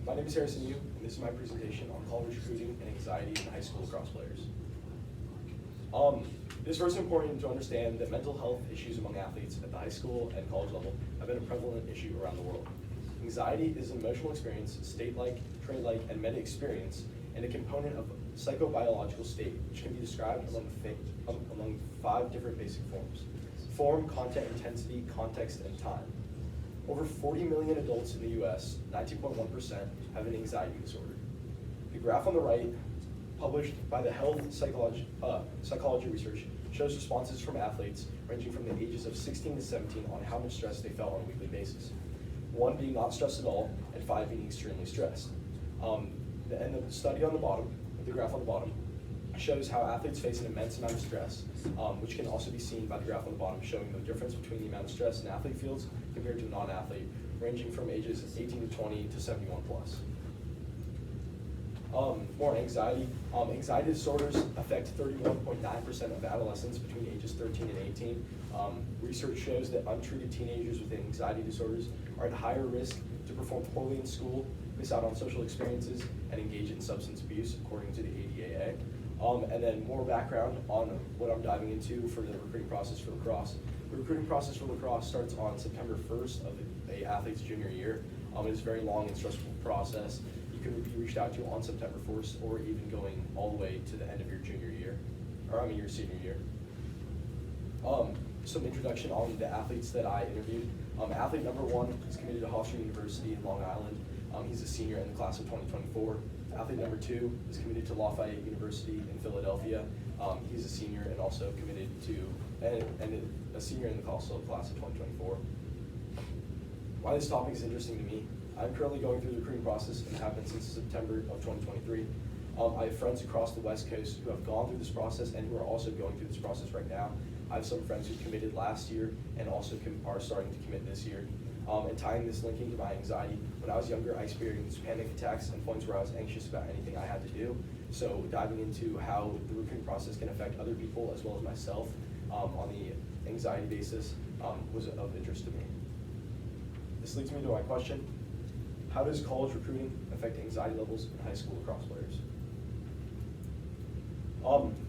My name is Harrison Yu, and this is my presentation on college recruiting and anxiety in high school lacrosse players. It is first important to understand that mental health issues among athletes at the high school and college level have been a prevalent issue around the world. Anxiety is an emotional experience, state-like, trait-like, and meta-experience, and a component of psychobiological state, which can be described among 5 different basic forms: form, content, intensity, context, and time. Over 40 million adults in the US, 19.1%, have an anxiety disorder. The graph on the right, published by the Health Psychology Research, shows responses from athletes ranging from the ages of 16 to 17 on how much stress they felt on a weekly basis. 1 being not stressed at all, and 5 being extremely stressed. And the study on the bottom, the graph on the bottom, shows how athletes face an immense amount of stress, which can also be seen by the graph on the bottom, showing the difference between the amount of stress an athlete feels compared to a non-athlete, ranging from ages 18 to 20 to 71 plus. More anxiety. Anxiety disorders affect 31.9% of adolescents between ages 13 and 18. Research shows that untreated teenagers with anxiety disorders are at higher risk to perform poorly in school, miss out on social experiences, and engage in substance abuse, according to the ADAA. And then more background on what I'm diving into for the recruiting process for lacrosse. The recruiting process for lacrosse starts on September 1st of an athlete's junior year. It is a very long and stressful process. You can be reached out to on September 1st, or even going all the way to the end of your junior year, or your senior year. Some introduction on the athletes that I interviewed. Athlete number 1 is committed to Hofstra University in Long Island. He's a senior in the class of 2024. Athlete number 2 is committed to Lafayette University in Philadelphia. He's a senior and also committed to, and a senior in the class of 2024. Why this topic is interesting to me: I'm currently going through the recruiting process and have been since September of 2023. I have friends across the West Coast who have gone through this process and who are also going through this process right now. I have some friends who committed last year and also are starting to commit this year. And tying this linking to my anxiety, when I was younger, I experienced panic attacks and points where I was anxious about anything I had to do. So diving into how the recruiting process can affect other people as well as myself on the anxiety basis was of interest to me. This leads me to my question: how does college recruiting affect anxiety levels in high school lacrosse players?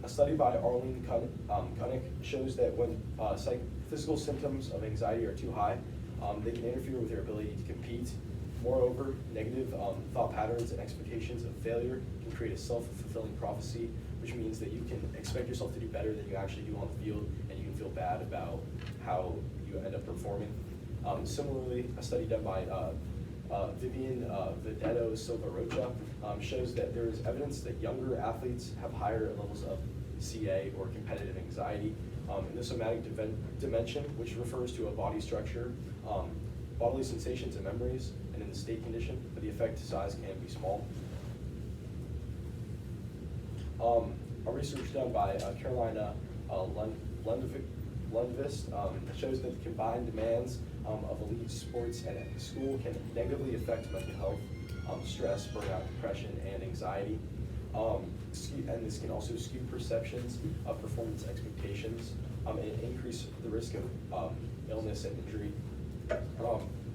A study by Arlene Kunnick shows that when physical symptoms of anxiety are too high, they can interfere with their ability to compete. Moreover, negative thought patterns and expectations of failure can create a self-fulfilling prophecy, which means that you can expect yourself to do better than you actually do on the field, and you can feel bad about how you end up performing. Similarly, a study done by Vivian Vedetto Silva Rocha shows that there is evidence that younger athletes have higher levels of CA, or competitive anxiety, in the somatic dimension, which refers to a body structure, bodily sensations and memories, and in the state condition, but the effect size can be small. A research done by Carolina Lundqvist shows that the combined demands of elite sports and school can negatively affect mental health, stress, burnout, depression, and anxiety. And this can also skew perceptions of performance expectations and increase the risk of illness and injury.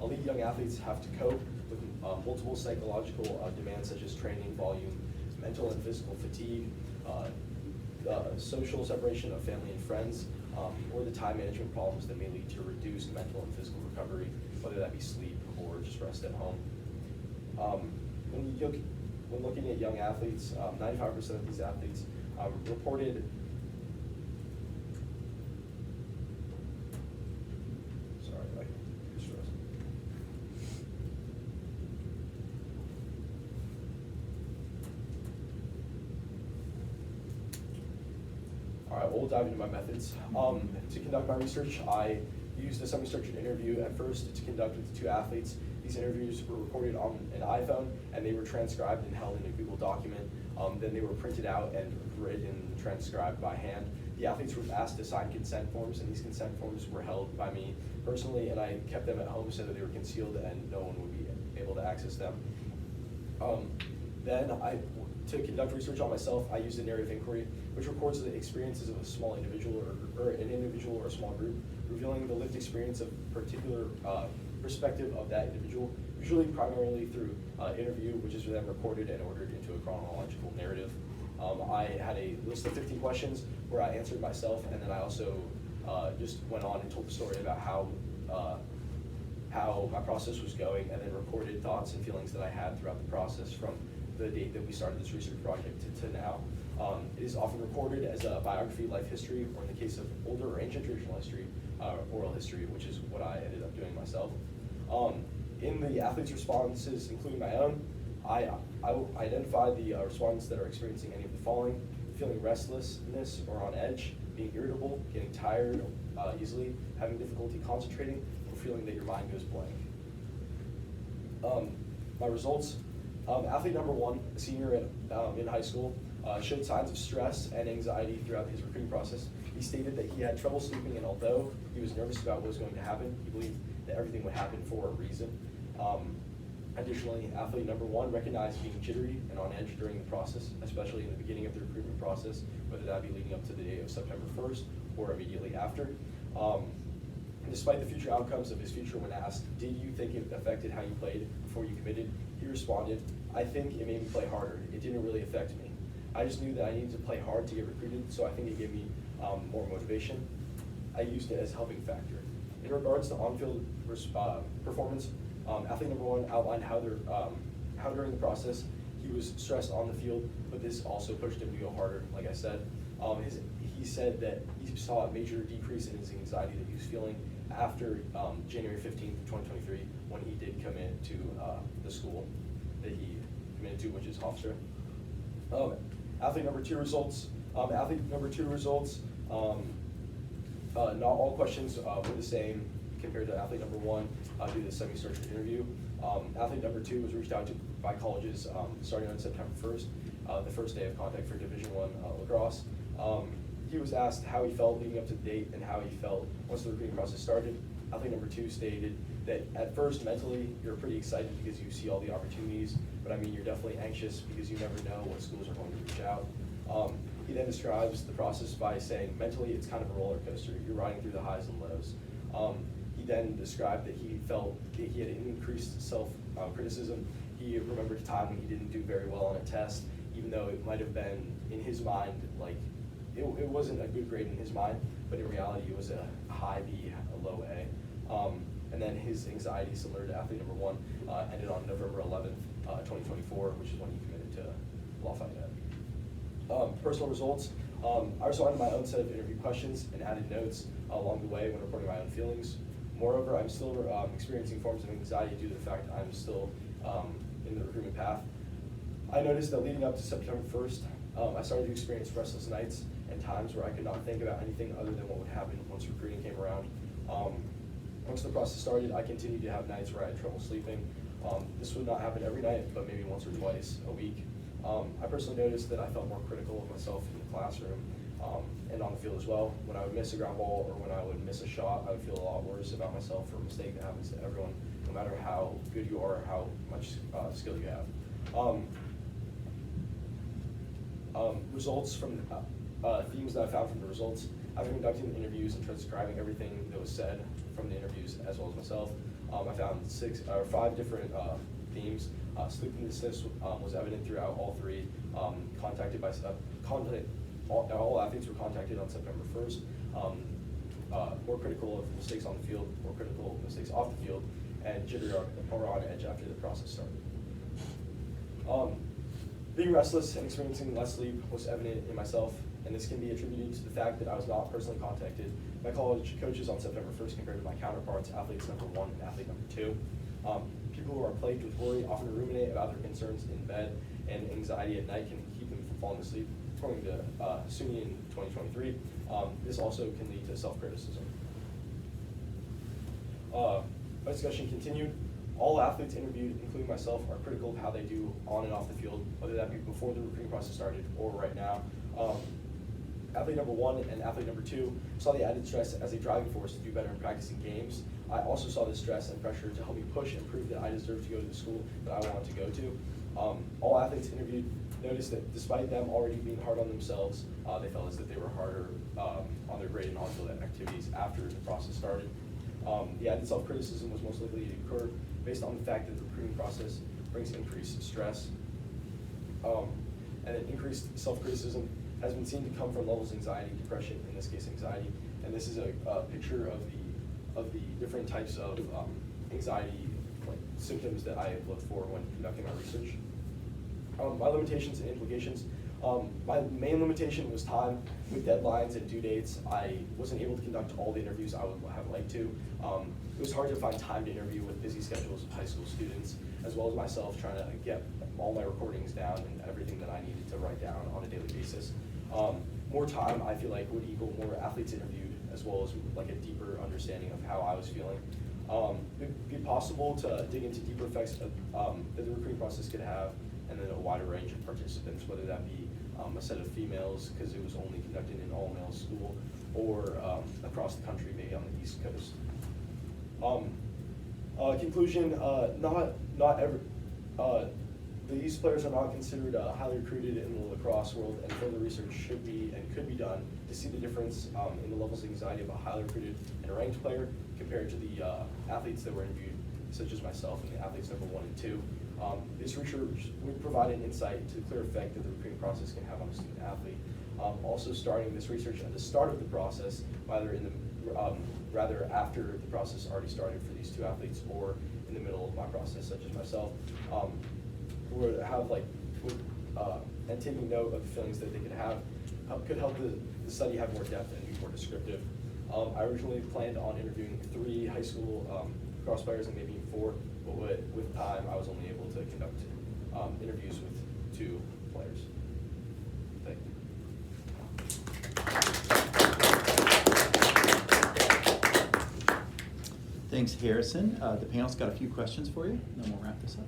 Elite young athletes have to cope with multiple psychological demands such as training volume, mental and physical fatigue, social separation of family and friends, or the time management problems that may lead to reduced mental and physical recovery, whether that be sleep or just rest at home. When looking at young athletes, 95% of these athletes reported we'll dive into my methods. To conduct my research, I used a semi-structured interview at first to conduct with the 2 athletes. These interviews were recorded on an iPhone, and they were transcribed and held in a Google document. Then they were printed out and written and transcribed by hand. The athletes were asked to sign consent forms, and these consent forms were held by me personally, and I kept them at home so that they were concealed and no one would be able to access them. To conduct research on myself, I used a narrative inquiry, which records the experiences of a small individual or an individual or a small group, revealing the lived experience of particular perspective of that individual. usually primarily through interview, which is then recorded and ordered into a chronological narrative. I had a list of 15 questions where I answered myself, and then I also just went on and told the story about how my process was going, and then recorded thoughts and feelings that I had throughout the process from the date that we started this research project to now. It is often recorded as a biography, life history, or in the case of older or ancient traditional history, oral history, which is what I ended up doing myself. In the athletes' responses, including my own, I identified the respondents that are experiencing any of the following: feeling restlessness or on edge, being irritable, getting tired easily, having difficulty concentrating, or feeling that your mind goes blank. My results: athlete number 1, a senior in high school, showed signs of stress and anxiety throughout his recruiting process. He stated that he had trouble sleeping, and although he was nervous about what was going to happen, he believed that everything would happen for a reason. Additionally, athlete number 1 recognized being jittery and on edge during the process, especially in the beginning of the recruitment process, whether that be leading up to the day of September 1st or immediately after. Despite the future outcomes of his future, when asked, "Did you think it affected how you played before you committed?" he responded, "I think it made me play harder. It didn't really affect me. I just knew that I needed to play hard to get recruited, so I think it gave me more motivation. I used it as a helping factor." In regards to on-field performance, athlete number 1 outlined how during the process he was stressed on the field, but this also pushed him to go harder, like I said. He said that he saw a major decrease in his anxiety that he was feeling after January 15th, 2023, when he did commit to the school that he committed to, which is Hofstra. Athlete number 2 results. Not all questions were the same compared to athlete number 1 due to the semi-structured interview. Athlete number 2 was reached out to by colleges starting on September 1st, the first day of contact for Division I lacrosse. He was asked how he felt leading up to the date and how he felt once the recruiting process started. Athlete number 2 stated that at first mentally you're pretty excited because you see all the opportunities, but I mean you're definitely anxious because you never know what schools are going to reach out. He then describes the process by saying mentally it's kind of a roller coaster. You're riding through the highs and lows. He then described that he felt that he had increased self-criticism. He remembered a time when he didn't do very well on a test, even though it might have been in his mind like it wasn't a good grade in his mind, but in reality it was a high B, a low A. And then his anxiety, similar to athlete number 1, ended on November 11th, 2024, which is when he committed to Lafayette. Personal results. I responded to my own set of interview questions and added notes along the way when reporting my own feelings. Moreover, I'm still experiencing forms of anxiety due to the fact I'm still in the recruitment path. I noticed that leading up to September 1st, I started to experience restless nights and times where I could not think about anything other than what would happen once recruiting came around. Once the process started, I continued to have nights where I had trouble sleeping. This would not happen every night, but maybe once or twice a week. I personally noticed that I felt more critical of myself in the classroom and on the field as well. When I would miss a ground ball or when I would miss a shot, I would feel a lot worse about myself for a mistake that happens to everyone, no matter how good you are or how much skill you have. Results from themes that I found from the results. After conducting the interviews and transcribing everything that was said from the interviews as well as myself, I found 5 different themes. Sleeplessness was evident throughout all 3. All athletes were contacted on September 1st. More critical of mistakes on the field, more critical of mistakes off the field, and jittery or on edge after the process started. Being restless and experiencing less sleep was evident in myself, and this can be attributed to the fact that I was not personally contacted by college coaches on September 1st compared to my counterparts, athletes number 1 and athlete number 2. People who are plagued with worry often ruminate about their concerns in bed, and anxiety at night can keep them from falling asleep. According to SUNY in 2023, this also can lead to self-criticism. My discussion continued. All athletes interviewed, including myself, are critical of how they do on and off the field, whether that be before the recruiting process started or right now. Athlete number 1 and athlete number 2 saw the added stress as a driving force to do better in practicing games. I also saw this stress and pressure to help me push and prove that I deserve to go to the school that I wanted to go to. All athletes interviewed noticed that despite them already being hard on themselves, they felt as if they were harder on their grade and on-field activities after the process started. The added self-criticism was most likely to occur based on the fact that the recruiting process brings increased stress. And then increased self-criticism has been seen to come from levels of anxiety, depression, in this case anxiety. And this is a picture of the different types of anxiety symptoms that I looked for when conducting my research. My limitations and implications. My main limitation was time. With deadlines and due dates, I wasn't able to conduct all the interviews I would have liked to. It was hard to find time to interview with busy schedules of high school students, as well as myself trying to get all my recordings down and everything that I needed to write down on a daily basis. More time, I feel like, would equal more athletes interviewed, as well as like a deeper understanding of how I was feeling. It'd be possible to dig into deeper effects that the recruiting process could have, and then a wider range of participants, whether that be a set of females, because it was only conducted in all-male school, or across the country, maybe on the East Coast. Conclusion, these players are not considered highly recruited in the lacrosse world, and further research should be and could be done to see the difference in the levels of anxiety of a highly recruited and ranked player compared to the athletes that were interviewed, such as myself and the athletes number 1 and 2. This research would provide an insight to the clear effect that the recruiting process can have on a student athlete. Also starting this research at the start of the process, rather after the process already started for these 2 athletes, or in the middle of my process, such as myself, would have and taking note of the feelings that they could have could help the study have more depth and be more descriptive. I originally planned on interviewing 3 high school lacrosse players and maybe 4, but with time I was only able to conduct interviews with 2 players. Thank you. Thanks, Harrison. The panel's got a few questions for you, and then we'll wrap this up.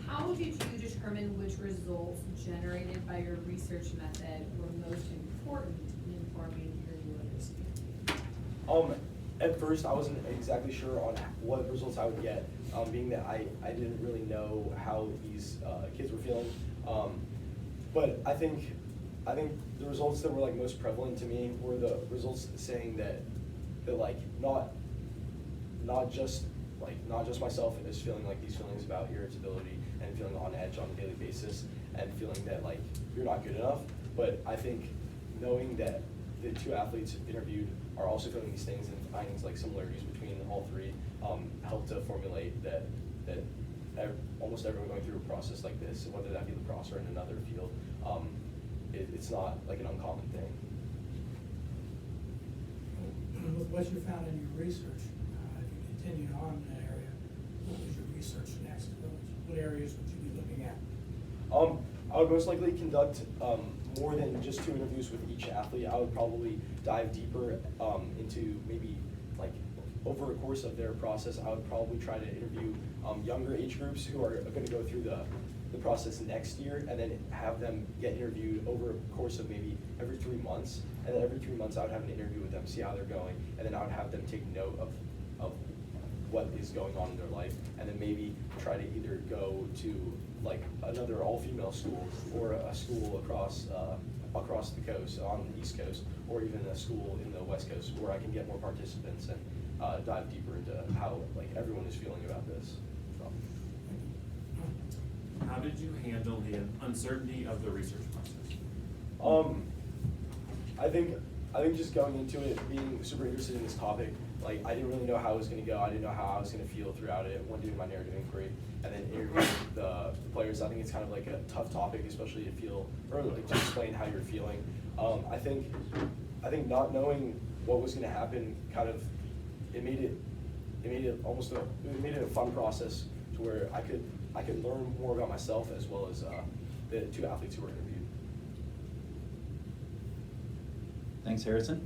How did you determine which results generated by your research method were most important in informing your new understanding? At first, I wasn't exactly sure on what results I would get, being that I didn't really know how these kids were feeling. But I think the results that were most prevalent to me were the results saying that not just myself is feeling these feelings about irritability and feeling on edge on a daily basis and feeling that you're not good enough, but I think knowing that the 2 athletes interviewed are also feeling these things and finding similarities between all 3 helped to formulate that almost everyone going through a process like this, whether that be lacrosse or in another field, it's not an uncommon thing. With what you found in your research, if you continued on in that area, what was your research next? What areas would you be looking at? I would most likely conduct more than just 2 interviews with each athlete. I would probably dive deeper into maybe over a course of their process. I would probably try to interview younger age groups who are going to go through the process next year, and then have them get interviewed over a course of maybe every 3 months. And then every 3 months I would have an interview with them, see how they're going, and then I would have them take note of what is going on in their life, and then maybe try to either go to another all-female school, or a school across the coast, on the East Coast, or even a school in the West Coast, where I can get more participants and dive deeper into how everyone is feeling about this. How did you handle the uncertainty of the research process? I think just going into it, being super interested in this topic, I didn't really know how it was going to go. I didn't know how I was going to feel throughout it when doing my narrative inquiry, and then interviewing the players. I think it's kind of a tough topic, especially to feel, or to explain how you're feeling. I think not knowing what was going to happen it made it a fun process to where I could learn more about myself, as well as the 2 athletes who were interviewed. Thanks, Harrison.